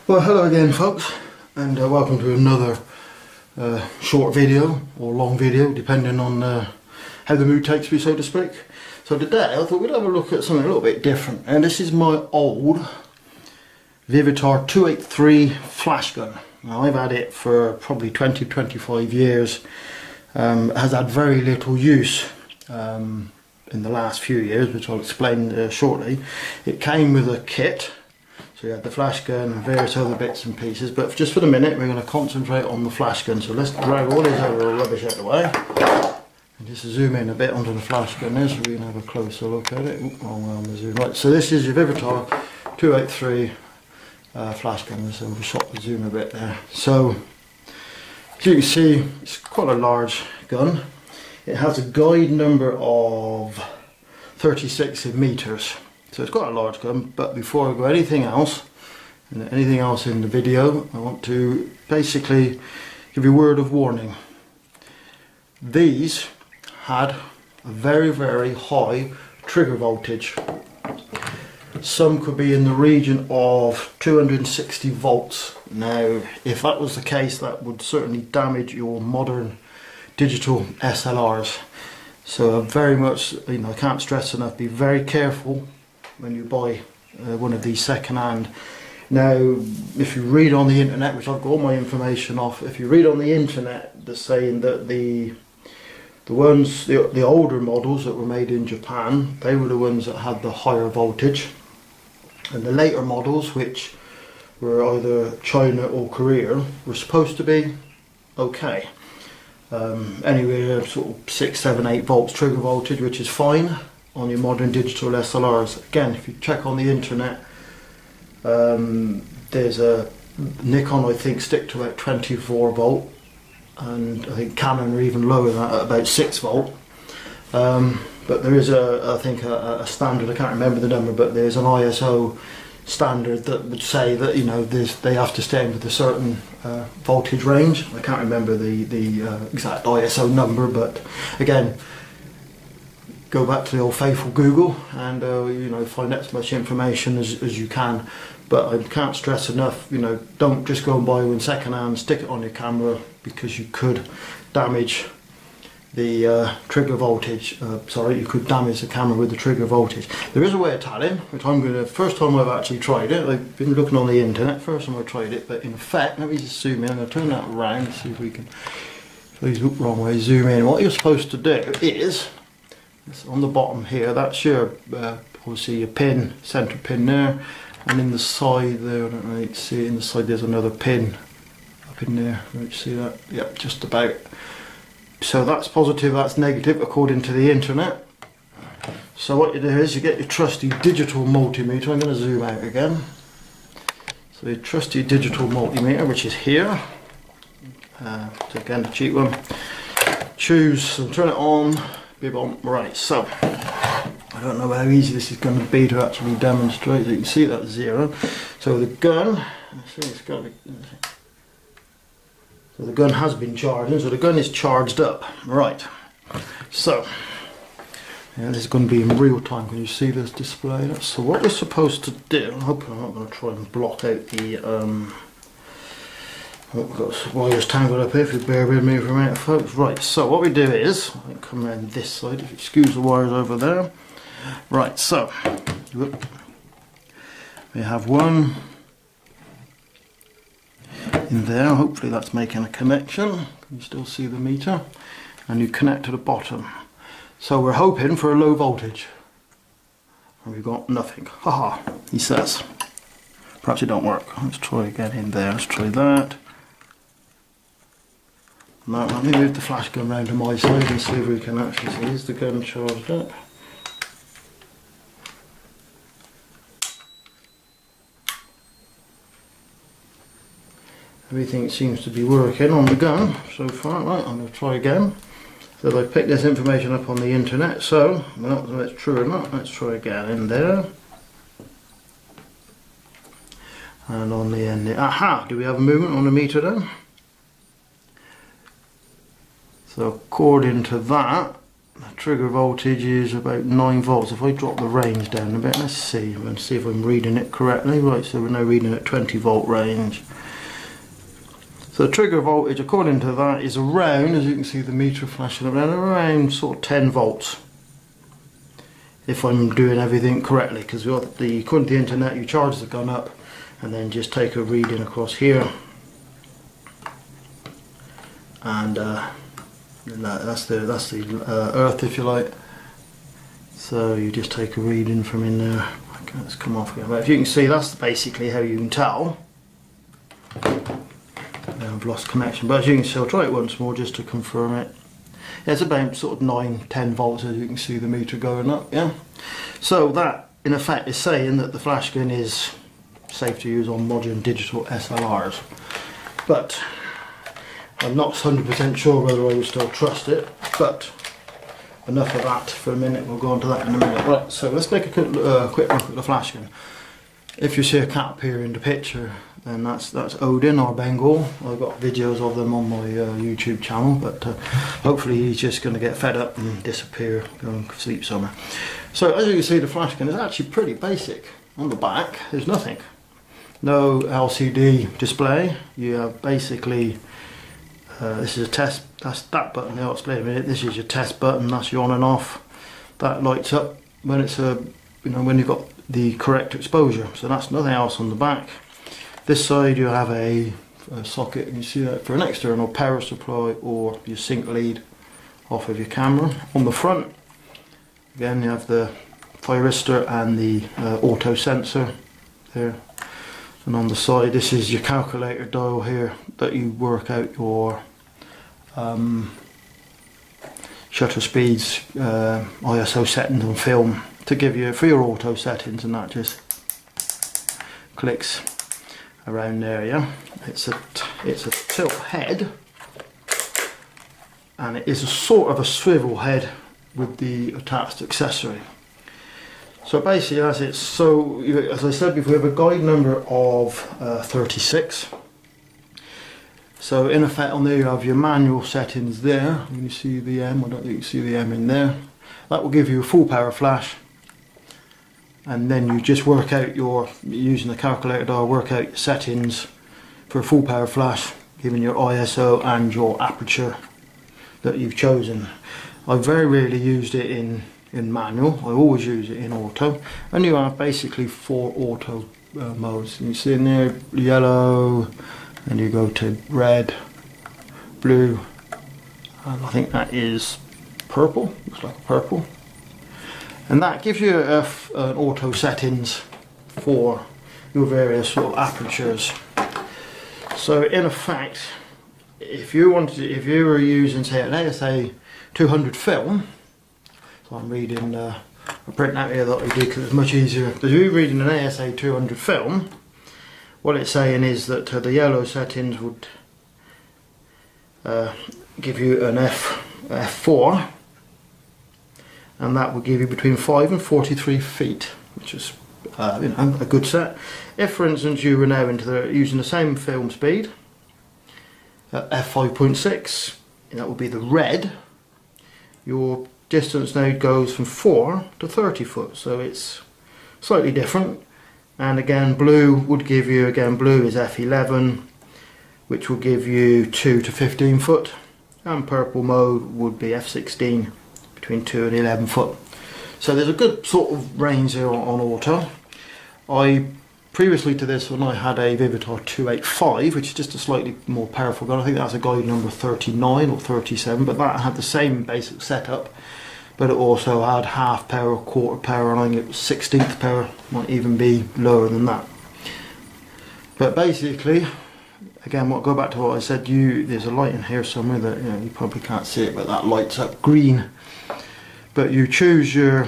Well, hello again folks, and welcome to another short video or long video, depending on how the mood takes me, so to speak. So today I thought we'd have a look at something a little bit different, and this is my old Vivitar 283 flash gun. Now I've had it for probably 20-25 years. It has had very little use in the last few years, which I'll explain shortly. It came with a kit. So you had the flash gun and various other bits and pieces, but just for the minute we're going to concentrate on the flash gun. So let's drag all this other rubbish out of the way and just zoom in a bit onto the flash gun there so we can have a closer look at it. Wrong way on the zoom. Right, so this is your Vivitar 283 flash gun. So we'll shot the zoom a bit there. So as you can see, it's quite a large gun. It has a guide number of 36 meters. So it's quite a large gun, but before I go anything else in the video, I want to basically give you a word of warning. These had a very, very high trigger voltage. Some could be in the region of 260 volts. Now, if that was the case, that would certainly damage your modern digital SLRs. So very much, I can't stress enough, be very careful when you buy one of these second-hand. Now, if you read on the internet, which I've got all my information off, if you read on the internet, they're saying that the older models that were made in Japan, they were the ones that had the higher voltage, and the later models, which were either China or Korea, were supposed to be okay. Anywhere sort of 6, 7, 8 volts trigger voltage, which is fine on your modern digital SLRs. Again, if you check on the internet, there's a Nikon, I think, stick to about 24 volt, and I think Canon are even lower than that at about 6 volt. But there is I think a standard, I can't remember the number, but there's an ISO standard that would say that they have to stay with a certain voltage range. I can't remember the exact ISO number, but again, go back to the old faithful Google and find out as much information as you can. But I can't stress enough, don't just go and buy one second hand, stick it on your camera, because you could damage the trigger voltage. You could damage the camera with the trigger voltage. There is a way of telling, which I'm going to, first time I've actually tried it, I've been looking on the internet, first time I tried it, but in fact, let me just zoom in, I'm going to turn that around and see if we can, please look wrong way, zoom in. What you're supposed to do is, on the bottom here, that's your obviously your pin, centre pin there, and in the side there, I don't know if you can see, in the side there's another pin up in there. Don't you see that? Yep, just about. So that's positive, that's negative according to the internet. So what you do is you get your trusty digital multimeter. I'm going to zoom out again. So your trusty digital multimeter, which is here. So again, the cheap one. Choose and turn it on. Bib on. Right, so I don't know how easy this is going to be to actually demonstrate. You can see that's 0. So the gun, so the gun has been charging, so the gun is charged up. Right, so this is going to be in real time. Can you see this display? So what we're supposed to do, I'm hoping I'm not going to try and block out the I've got wires tangled up here, if you bear with me for a minute folks. Right, so what we do is, I come around this side, if you excuse the wires over there. Right, so we have one in there, hopefully that's making a connection. Can you still see the meter? And you connect to the bottom. So we're hoping for a low voltage. And we've got nothing. Haha, he says. Perhaps it don't work. Let's try again in there, let's try that. Now, let me move the flash gun round to my side and see if we can actually see. Is the gun charged up? Everything seems to be working on the gun so far. Right, I'm going to try again. So I picked this information up on the internet, so I don't know if it's true or not. Let's try again in there. And on the end there. Aha! Do we have a movement on the meter then? So according to that, the trigger voltage is about 9 volts. If I drop the range down a bit, let's see if I'm reading it correctly. Right, so we're now reading at 20 volt range. So the trigger voltage, according to that, is around, as you can see the meter flashing around sort of 10 volts. If I'm doing everything correctly, because according to the internet, you charge the gun up and then just take a reading across here, and that's the earth, if you like. So you just take a reading from in there. Okay, let's come off again. But if you can see, that's basically how you can tell. I've lost connection, but as you can see, I'll try it once more just to confirm it. Yeah, it's about sort of 9-10 volts, as you can see the meter going up. Yeah. So that in effect is saying that the flash gun is safe to use on modern digital SLRs. But I'm not 100% sure whether I would still trust it. But enough of that for a minute. We'll go on to that in a minute. Right. So let's make a quick look at the flash gun. If you see a cat appear in the picture, then that's Odin or Bengal. I've got videos of them on my YouTube channel, but hopefully he's just going to get fed up and disappear, go and sleep somewhere. So as you can see, the flash gun is actually pretty basic. On the back, there's nothing. No LCD display. You have basically, this is a test, that's that button, I'll explain in a minute. This is your test button, that's your on and off. That lights up when it's when you've got the correct exposure. So that's nothing else on the back. This side you have a socket, you see that, for an external power supply or your sync lead off of your camera. On the front, again, you have the thyristor and the auto sensor there. And on the side, this is your calculator dial here that you work out your shutter speeds, ISO settings on film to give you for your auto settings, and that just clicks around there. Yeah, it's a tilt head, and it is a sort of a swivel head with the attached accessory. So basically that's it. So as I said before, we have a guide number of 36. So in effect on there you have your manual settings there. You see the M, I don't think you see the M in there. That will give you a full power flash, and then you just work out using the calculator dial, work out your settings for a full power flash, given your ISO and your aperture that you've chosen. I've very rarely used it in manual. I always use it in auto, and you have basically 4 auto modes. You see in there yellow, and you go to red, blue, and I think that is purple. Looks like purple. And that gives you an auto settings for your various sort of apertures. So in effect, if you were using, say, an ASA 200 film, so I'm reading a printout here that I did because it's much easier. If you're reading an ASA 200 film, what it's saying is that the yellow settings would give you an F4. And that will give you between 5 and 43 feet, which is a good set. If, for instance, you were now using the same film speed at f5.6, that would be the red, your distance now goes from 4 to 30 foot, so it's slightly different. And again, blue would give you, blue is f11, which will give you 2 to 15 foot, and purple mode would be f16. Between 2 and 11 foot. So there's a good sort of range there on auto. Previously to this one I had a Vivitar 285, which is just a slightly more powerful gun. I think that's a guide number 39 or 37, but that had the same basic setup, but it also had half power, quarter power, and I think it was 16th power, might even be lower than that. But basically, again, go back to what I said, there's a light in here somewhere that you probably can't see it, but that lights up green. But you choose your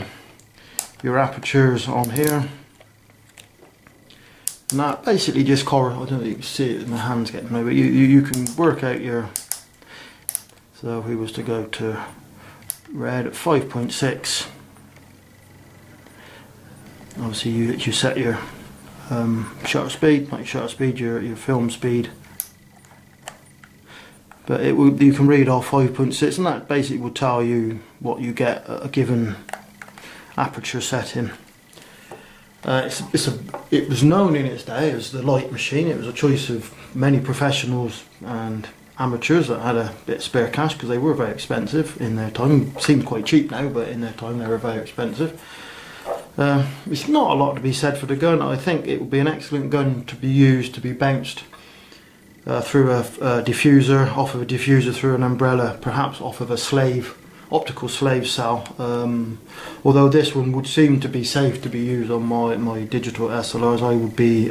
apertures on here, and that basically just I don't know if you can see it, my hand's getting there, but you can work out your. So if we was to go to red at 5.6, obviously you set your shutter speed, not your shutter speed, your film speed. but you can read off 5.6, and that basically will tell you what you get at a given aperture setting. It was known in its day as the light machine. It was a choice of many professionals and amateurs that had a bit of spare cash, because they were very expensive in their time. Seem quite cheap now, but in their time they were very expensive. It's not a lot to be said for the gun. I think it would be an excellent gun to be used, to be bounced through a diffuser, off of a diffuser, through an umbrella, perhaps off of a optical slave cell. Although this one would seem to be safe to be used on my digital SLRs, I would be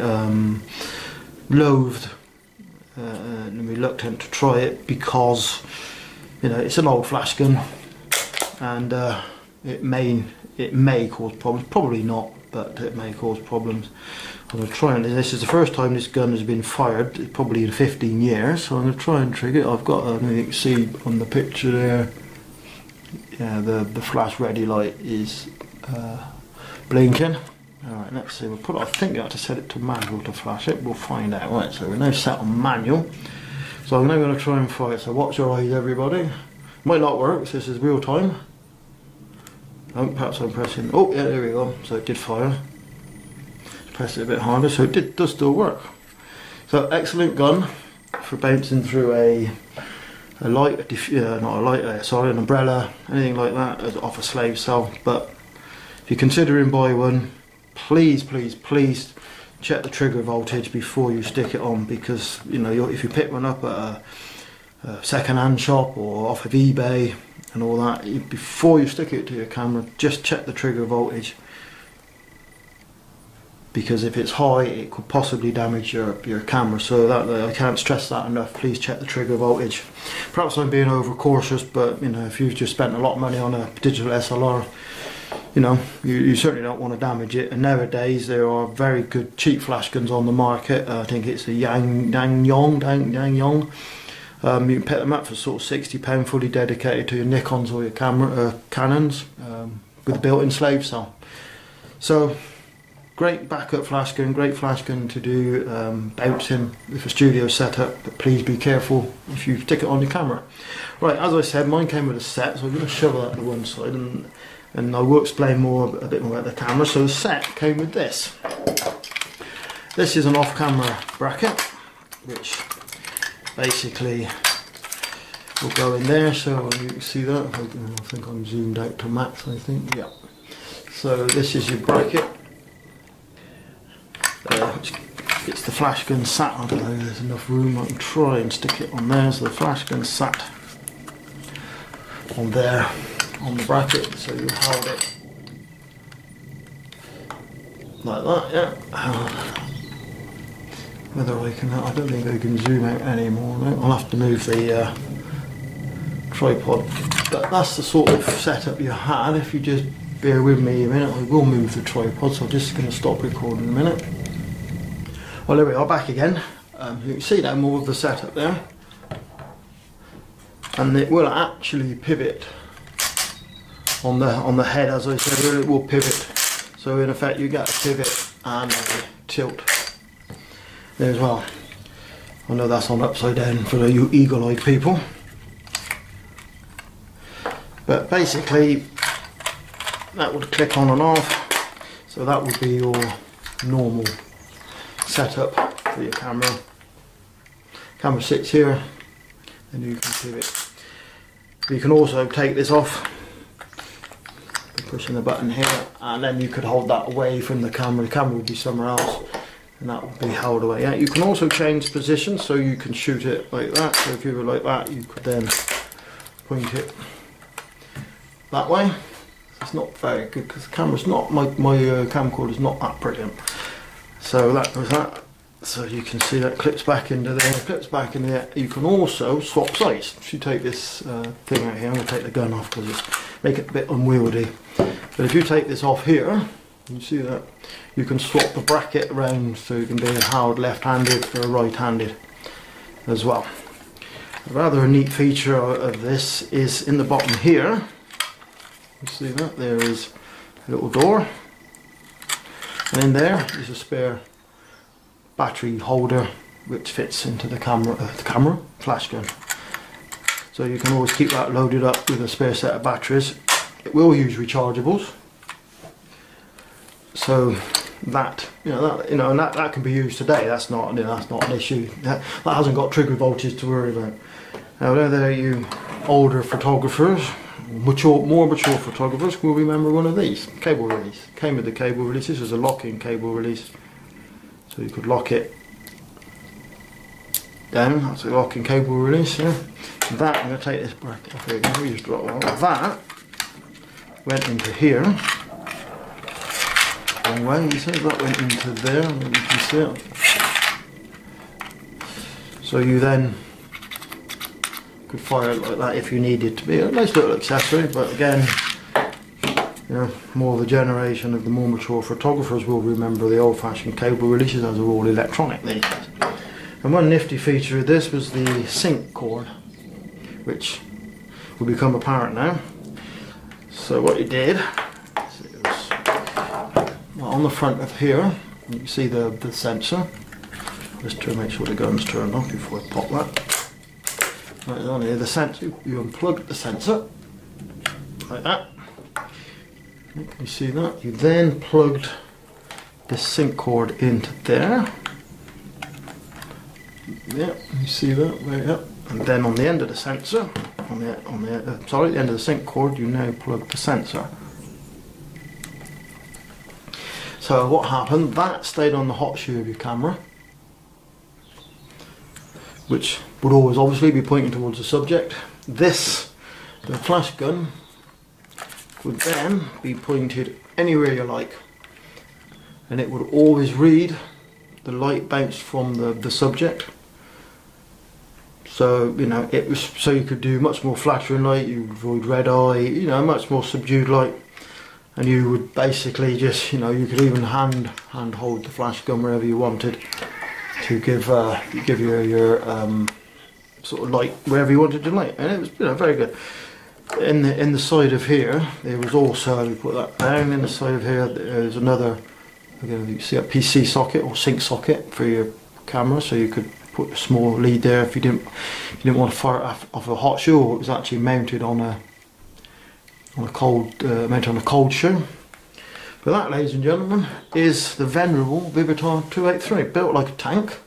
loathed and reluctant to try it, because it's an old flash gun, and it may cause problems. Probably not, but it may cause problems. I'm going to try, and this is the first time this gun has been fired, probably in 15 years, so I'm going to try and trigger it. I've got, you can see on the picture there, yeah, the flash ready light is blinking. Alright, let's see, I think I have to set it to manual to flash it, we'll find out. Right, so we're now set on manual, so I'm now going to try and fire it, so watch your eyes everybody. Might not work, so this is real time. Oh, perhaps I'm pressing, oh yeah, there we go, so it did fire. Press it a bit harder, so it does still work. So excellent gun for bouncing through an umbrella, anything like that, off a slave cell. But if you're considering buying one, please check the trigger voltage before you stick it on, because if you pick one up at a second-hand shop or off of eBay and all that, before you stick it to your camera, just check the trigger voltage, because if it's high it could possibly damage your camera. So that, I can't stress that enough, please check the trigger voltage. Perhaps I'm being overcautious, but if you've just spent a lot of money on a digital SLR, you certainly don't want to damage it. And nowadays there are very good cheap flash guns on the market. I think it's the Dangyong. You can pick them up for sort of £60, fully dedicated to your Nikons or your Canons, with a built-in slave cell. So great backup flash gun, great flash gun to do bouncing with a studio setup, but please be careful if you stick it on your camera. Right, as I said, mine came with a set, so I'm going to shovel that to one side, and I will explain a bit more about the camera. So the set came with this. This is an off-camera bracket, which basically will go in there, so you can see that. I think I'm zoomed out to max, I think, yeah. So this is your bracket. It's the flash gun sat, I don't know if there's enough room, I can try and stick it on there. So the flash gun sat on there, on the bracket, so you hold it like that, yeah. Whether I can, I don't think I can zoom out anymore now. I'll have to move the tripod, but that's the sort of setup you had. If you just bear with me a minute, I will move the tripod, so I'm just going to stop recording a minute. Well, there we are, back again. You can see now more of the setup there, and it will actually pivot on the head, as I said earlier. It will pivot, so in effect you get a pivot and a tilt there as well. I know that's on upside down for you eagle-eyed people, but basically that would click on and off, so that would be your normal setup for your camera. Camera sits here and you can pivot. You can also take this off by pushing the button here, and then you could hold that away from the camera. The camera would be somewhere else and that would be held away. Yeah, you can also change position, so you can shoot it like that. So if you were like that, you could then point it that way. It's not very good because the camera's not, my camcorder is not that brilliant. So that was that. So you can see that clips back into there, clips back in there. You can also swap sides. If you take this thing out here, I'm going to take the gun off because it's make it a bit unwieldy. But if you take this off here, you see that you can swap the bracket around, so you can be held left-handed or right-handed as well. A rather neat feature of this is in the bottom here. You see that there is a little door, and in there is a spare battery holder which fits into the camera flash gun. so you can always keep that loaded up with a spare set of batteries. It will use rechargeables, so that and that can be used today. That's not that's not an issue. That hasn't got trigger voltage to worry about. Now whether you older photographers, more mature photographers will remember one of these cable release. Came with the cable release. This was a lock-in cable release, so you could lock it down. That's a locking cable release. Yeah. That, I'm going to take this bracket off here. We just drop that. Went into here. Wrong way. You see that went into there. And you can see it. So you then could fire it like that if you needed to be. A nice little accessory, but again, more of the generation of the more mature photographers will remember the old-fashioned cable releases as they're all electronic these days. And one nifty feature of this was the sync cord, which will become apparent now. So what you did, it was on the front of here, you can see the sensor. Just to make sure the gun's turned off before I pop that. Right on here, the sensor, you unplug the sensor, like that. Can you see that? You then plugged the sync cord into there. Yeah, you see that right up. And then on the end of the sensor, the end of the sync cord, you now plug the sensor. So what happened? That stayed on the hot shoe of your camera, which would always obviously be pointing towards the subject. This, the flash gun, would then be pointed anywhere you like, and it would always read the light bounced from the subject. So it was so you could do much more flattering light. You would avoid red eye, much more subdued light, and you would basically just you could even hand hold the flash gun wherever you wanted to give your sort of light wherever you wanted to light, and it was very good. In the side of here, there was also, we put that down. In the side of here, there's another. Again, you see a PC socket or sync socket for your camera, so you could put a small lead there if you didn't want to fire it off a hot shoe, or it was actually mounted on a cold shoe. But that, ladies and gentlemen, is the venerable Vivitar 283, built like a tank.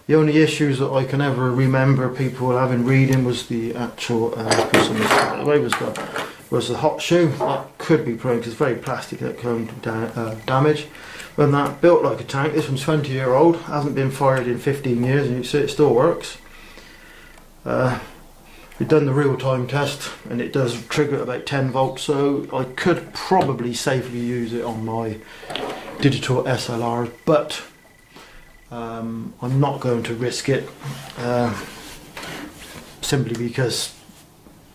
The only issues that I can ever remember people having reading was the actual was the hot shoe. That could be prone because it's very plastic, that can damage. But that, built like a tank. This one's 20-year-old, hasn't been fired in 15 years, and you see it still works. We've done the real-time test, and it does trigger at about 10 volts, so I could probably safely use it on my digital SLRs, but I'm not going to risk it, simply because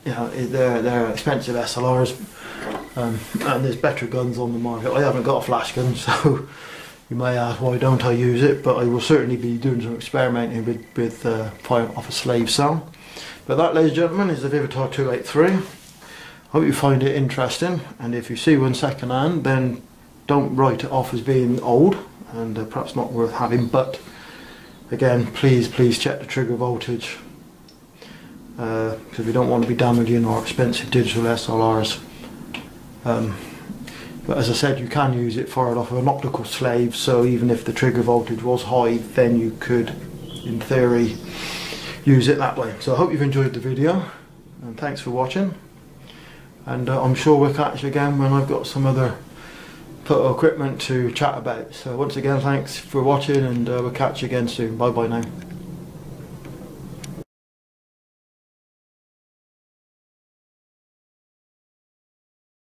they're expensive SLRs, and there's better guns on the market. I haven't got a flash gun, so you may ask why don't I use it, but I will certainly be doing some experimenting with firing off a slave cell. But that, ladies and gentlemen, is the Vivitar 283. Hope you find it interesting, and if you see one second hand, then don't write it off as being old and perhaps not worth having. But again, please check the trigger voltage, because we don't want to be damaging our expensive digital SLRs. But as I said, you can use it fired off of an optical slave, so even if the trigger voltage was high, then you could, in theory, use it that way. So I hope you've enjoyed the video, and thanks for watching, and I'm sure we'll catch you again when I've got some other photo equipment to chat about. So once again, thanks for watching, and we'll catch you again soon. Bye bye now.